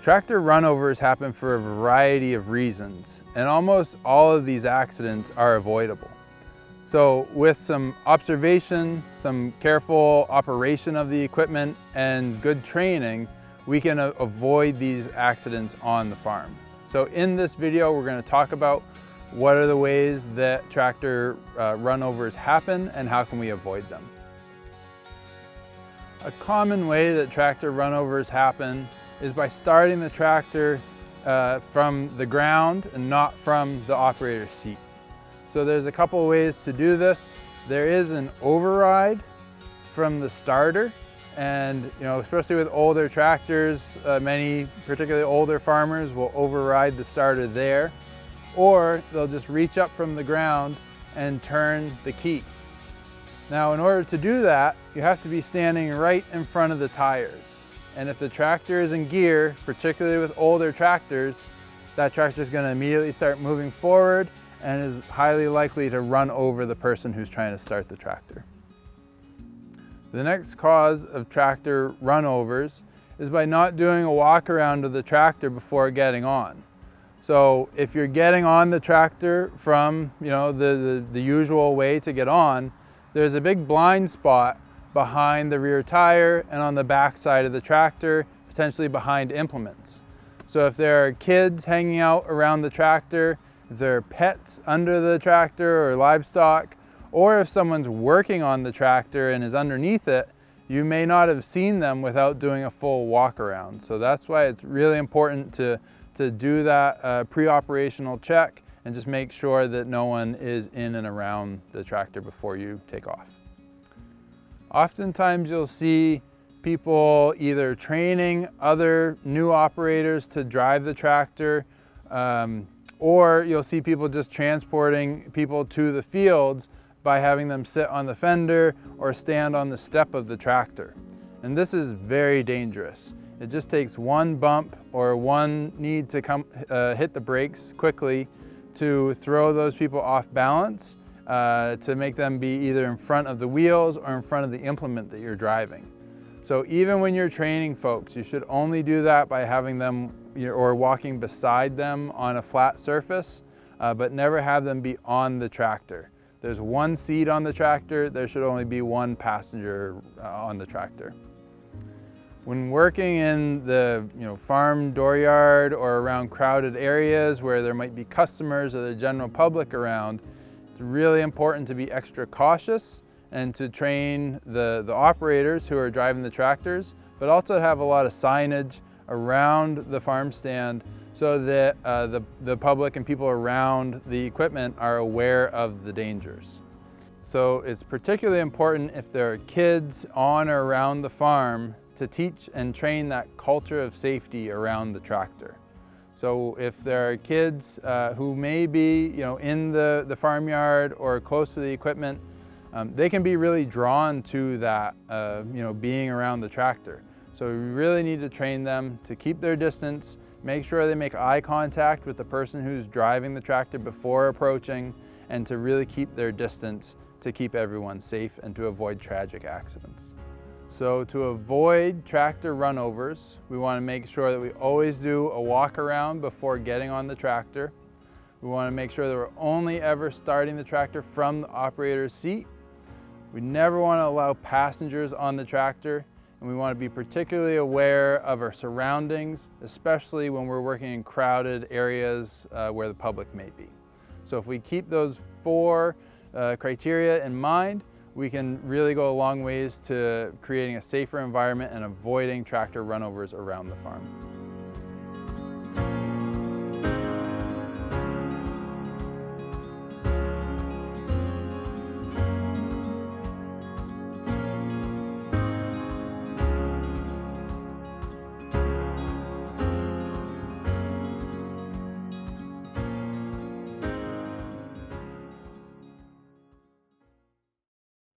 Tractor runovers happen for a variety of reasons, and almost all of these accidents are avoidable. So with some observation, some careful operation of the equipment, and good training, we can avoid these accidents on the farm. So in this video, we're going to talk about what are the ways that tractor runovers happen and how can we avoid them. A common way that tractor runovers happen is by starting the tractor from the ground and not from the operator's seat. So there's a couple of ways to do this. There is an override from the starter, and especially with older tractors, many particularly older farmers will override the starter there, or they'll just reach up from the ground and turn the key. Now, in order to do that, you have to be standing right in front of the tires. And if the tractor is in gear, particularly with older tractors, that tractor is going to immediately start moving forward and is highly likely to run over the person who's trying to start the tractor. The next cause of tractor runovers is by not doing a walk around of the tractor before getting on. So if you're getting on the tractor from the usual way to get on, there's a big blind spot behind the rear tire and on the back side of the tractor, potentially behind implements. So if there are kids hanging out around the tractor, if there are pets under the tractor or livestock, or if someone's working on the tractor and is underneath it, you may not have seen them without doing a full walk around. So that's why it's really important to do that pre-operational check and just make sure that no one is in and around the tractor before you take off. Oftentimes you'll see people either training other new operators to drive the tractor, or you'll see people just transporting people to the fields by having them sit on the fender or stand on the step of the tractor. And this is very dangerous. It just takes one bump or one need to hit the brakes quickly to throw those people off balance, to make them be either in front of the wheels or in front of the implement that you're driving. So even when you're training folks, you should only do that by having them or walking beside them on a flat surface, but never have them be on the tractor. There's one seat on the tractor, there should only be one passenger on the tractor. When working in the farm dooryard or around crowded areas where there might be customers or the general public around, it's really important to be extra cautious and to train the operators who are driving the tractors, but also have a lot of signage around the farm stand so that the public and people around the equipment are aware of the dangers. So it's particularly important if there are kids on or around the farm to teach and train that culture of safety around the tractor. So if there are kids who may be in the farmyard or close to the equipment, they can be really drawn to that being around the tractor. So we really need to train them to keep their distance, make sure they make eye contact with the person who's driving the tractor before approaching, and to really keep their distance to keep everyone safe and to avoid tragic accidents. So to avoid tractor runovers, we want to make sure that we always do a walk around before getting on the tractor. We want to make sure that we're only ever starting the tractor from the operator's seat. We never want to allow passengers on the tractor, and we want to be particularly aware of our surroundings, especially when we're working in crowded areas where the public may be. So if we keep those four criteria in mind, we can really go a long ways to creating a safer environment and avoiding tractor runovers around the farm.